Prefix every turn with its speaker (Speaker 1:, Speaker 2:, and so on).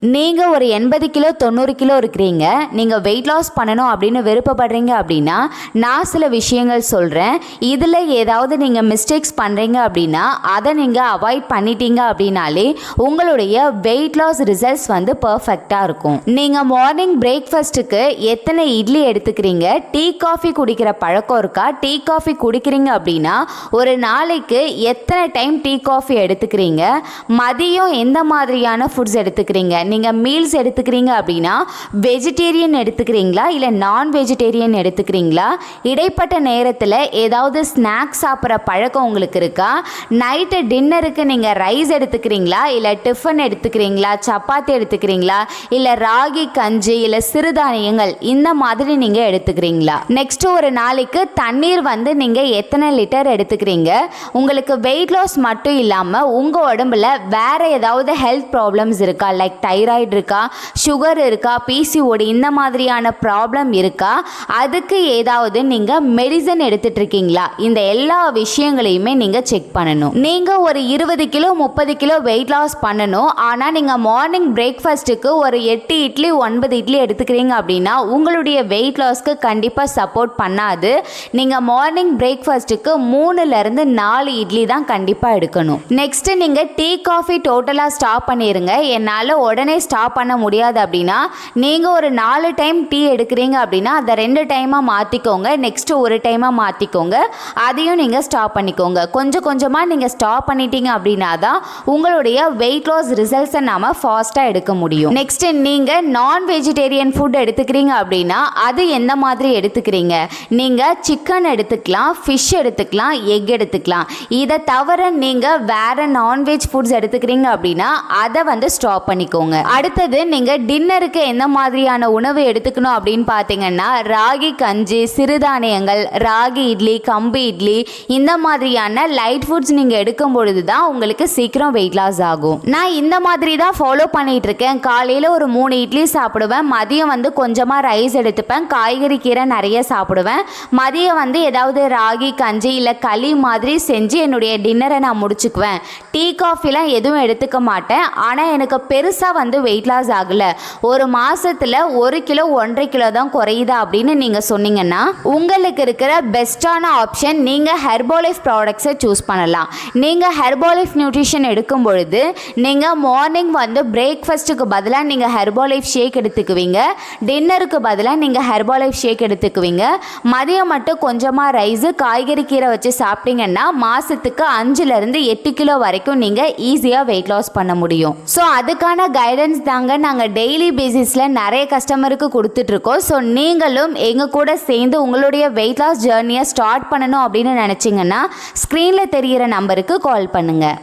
Speaker 1: நீங்கள் ஒரு 80 kilo 90 kilo இருக்கிறீங்க, நீங்கள் வெயிட் லாஸ் பண்ணணும் அப்படின்னு விருப்பப்படுறீங்க அப்படின்னா நான் சில விஷயங்கள் சொல்கிறேன். இதில் ஏதாவது நீங்கள் மிஸ்டேக்ஸ் பண்ணுறீங்க அப்படின்னா அதை நீங்கள் அவாய்ட் பண்ணிட்டீங்க அப்படின்னாலே உங்களுடைய வெயிட் லாஸ் ரிசல்ட்ஸ் வந்து பர்ஃபெக்டாக இருக்கும். நீங்கள் மார்னிங் பிரேக்ஃபாஸ்ட்டுக்கு எத்தனை இட்லி எடுத்துக்கிறீங்க, டீ காஃபி குடிக்கிற பழக்கம் இருக்கா, டீ காஃபி குடிக்கிறீங்க அப்படின்னா ஒரு நாளைக்கு எத்தனை டைம் டீ காஃபி எடுத்துக்கிறீங்க, மதியம் எந்த மாதிரியான ஃபுட்ஸ் எடுத்துக்கிறீங்க, நீங்கள் மீல்ஸ் எடுத்துக்கிறீங்க அப்படின்னா வெஜிடேரியன் எடுத்துக்கிறீங்களா இல்லை நான் வெஜிடேரியன் எடுத்துக்கிறீங்களா, இடைப்பட்ட நேரத்தில் ஏதாவது ஸ்நாக்ஸ் சாப்பிட்ற பழக்கம் உங்களுக்கு இருக்கா, நைட்டு டின்னருக்கு நீங்கள் ரைஸ் எடுத்துக்கிறீங்களா இல்லை டிஃபன் எடுத்துக்கிறீங்களா, சப்பாத்தி எடுத்துக்கிறீங்களா இல்லை ராகி கஞ்சி இல்லை சிறுதானியங்கள் இந்த மாதிரி நீங்கள் எடுத்துக்கிறீங்களா, நெக்ஸ்ட் ஒரு நாளைக்கு தண்ணீர் வந்து நீங்கள் எத்தனை லிட்டர் எடுத்துக்கிறீங்க, உங்களுக்கு வெயிட் லாஸ் மட்டும் இல்லாமல் உங்கள் உடம்புல வேறு ஏதாவது ஹெல்த் ப்ராப்ளம்ஸ் இருக்கா, லைக் தைராய்டு இருக்கா, சுகர் இருக்கா, பிசிஓடி இந்த மாதிரியான ப்ராப்ளம் இருக்கா, அதுக்கு ஏதாவது நீங்கள் மெடிசன் எடுத்துட்டு இருக்கீங்களா, இந்த எல்லா விஷயங்களையுமே நீங்கள் செக் பண்ணணும். நீங்கள் ஒரு 20 கிலோ 30 கிலோ வெயிட் லாஸ் பண்ணணும், ஆனால் நீங்கள் மார்னிங் பிரேக்ஃபாஸ்ட்டுக்கு ஒரு 8 இட்லி 9 இட்லி எடுத்துக்கிறீங்க அப்படின்னா உங்களுடைய வெயிட் லாஸ்க்கு கண்டிப்பாக சப்போர்ட் பண்ணாது. நீங்கள் மார்னிங் பிரேக்ஃபாஸ்ட்டுக்கு 3லேருந்து 4 இட்லி தான் கண்டிப்பாக எடுக்கணும். நெக்ஸ்ட்டு நீங்கள் டீ காஃபி டோட்டலாக ஸ்டாப் பண்ணிடுங்க. என்னால் உடனே ஸ்டாப் பண்ண முடியாது அப்படின்னா நீங்கள் ஒரு 4 டைம் டீ எடுக்கிறீங்க அப்படின்னா அதை 2 டைமாக மாற்றிக்கோங்க, நெக்ஸ்ட்டு ஒரு டைமாக மாற்றிக்கோங்க, அதையும் நீங்கள் ஸ்டாப் பண்ணிக்கோங்க. கொஞ்சம் கொஞ்சமாக நீங்கள் ஸ்டாப் பண்ணிட்டீங்க அப்படின்னா தான் உங்களுடைய வெயிட் லாஸ் ரிசல்ட்ஸை நாம் ஃபாஸ்ட்டாக எடுக்க முடியும். நெக்ஸ்ட்டு நீங்கள் நான் வெஜிடேரியன் ஃபுட் எடுத்துக்கிறீங்க அப்படின்னா அது எந்த மாதிரி எடுத்துக்கிறீங்க, நீங்கள் சிக்கன் எடுத்துக்கலாம், ஃபிஷ் எடுத்துக்கலாம், எக் எடுத்துக்கலாம். இதை தவிர நீங்கள் வேறு நான்வெஜ் ஃபுட்ஸ் எடுத்துக்கிறீங்க அப்படின்னா அதை வந்து ஸ்டாப் பண்ணிக்கோங்க. அடுத்தது நீங்கள் டின்னருக்கு எந்த மாதிரியான உணவு எடுத்துக்கணும் அப்படின்னு பார்த்தீங்கன்னா ராகி கஞ்சி, சிறுதானியங்கள், ராகி இட்லி, கம்பு இட்லி இந்த மாதிரியான லைட் ஃபுட்ஸ் நீங்கள் எடுக்கும் பொழுது தான் உங்களுக்கு சீக்கிரம் வெயிட் லாஸ் ஆகும். நான் இந்த மாதிரி தான் ஃபாலோ பண்ணிட்டு இருக்கேன். காலையில் ஒரு 3 இட்லி சாப்பிடுவேன், மதியம் வந்து கொஞ்சமாக ரைஸ் எடுத்துப்பேன், காய்கறி கீரை நிறைய சாப்பிடுவேன், மதியம் வந்து ஏதாவது ராகி கஞ்சி இல்லை களி மாதிரி செஞ்சு என்னுடைய டின்னரை நான் முடிச்சுக்குவேன். டீ காஃபிலாம் எதுவும் எடுத்துக்க மாட்டேன். ஆனால் எனக்கு பெருசாக வந்து வெயிட் லாஸ் ஆகலை, ஒரு மாதத்தில் 1 கிலோ 1.5 கிலோ தான் குறையுதா அப்படின்னு நீங்கள் சொன்னீங்கன்னா உங்களுக்கு இருக்கிற பெஸ்ட்டான ஆப்ஷன் நீங்கள் ஹெர்போலைஃப் ப்ராடக்ட்ஸை சூஸ் பண்ணலாம். நீங்கள் ஹெர்போலைஃப் நியூட்ரிஷன் எடுக்கும் பொழுது நீங்கள் மார்னிங் வந்து பிரேக்ஃபாஸ்ட்டுக்கு பதிலாக நீங்கள் ஹெர்போலைஃப் ஷேக் எடுத்துக்குவீங்க, டின்னருக்கு பதிலாக நீங்கள் ஹெர்போலைஃப் ஷேக் எடுத்துக்குவீங்க, மதியம் மட்டும் கொஞ்சமாக ரைஸு காய்கறி கீரை வச்சு சாப்பிட்டீங்கன்னா மாதத்துக்கு 5லேருந்து 8 கிலோ வரைக்கும் நீங்கள் ஈஸியாக வெயிட் லாஸ் பண்ண முடியும். ஸோ அதுக்கான கைடன்ஸ் தாங்க நாங்கள் டெய்லி பேசிஸில் நிறைய கஸ்டமருக்கு கொடுத்துட்ருக்கோம். ஸோ நீங்களும் எங்கள் கூட சேர்ந்து உங்களுடைய வெயிட் லாஸ் ஜேர்னியை ஸ்டார்ட் பண்ணணும் அப்படின்னு நினச்சிங்கன்னா ஸ்க்ரீனில் தெரிகிற நம்பருக்கு கால் பண்ணுங்கள்.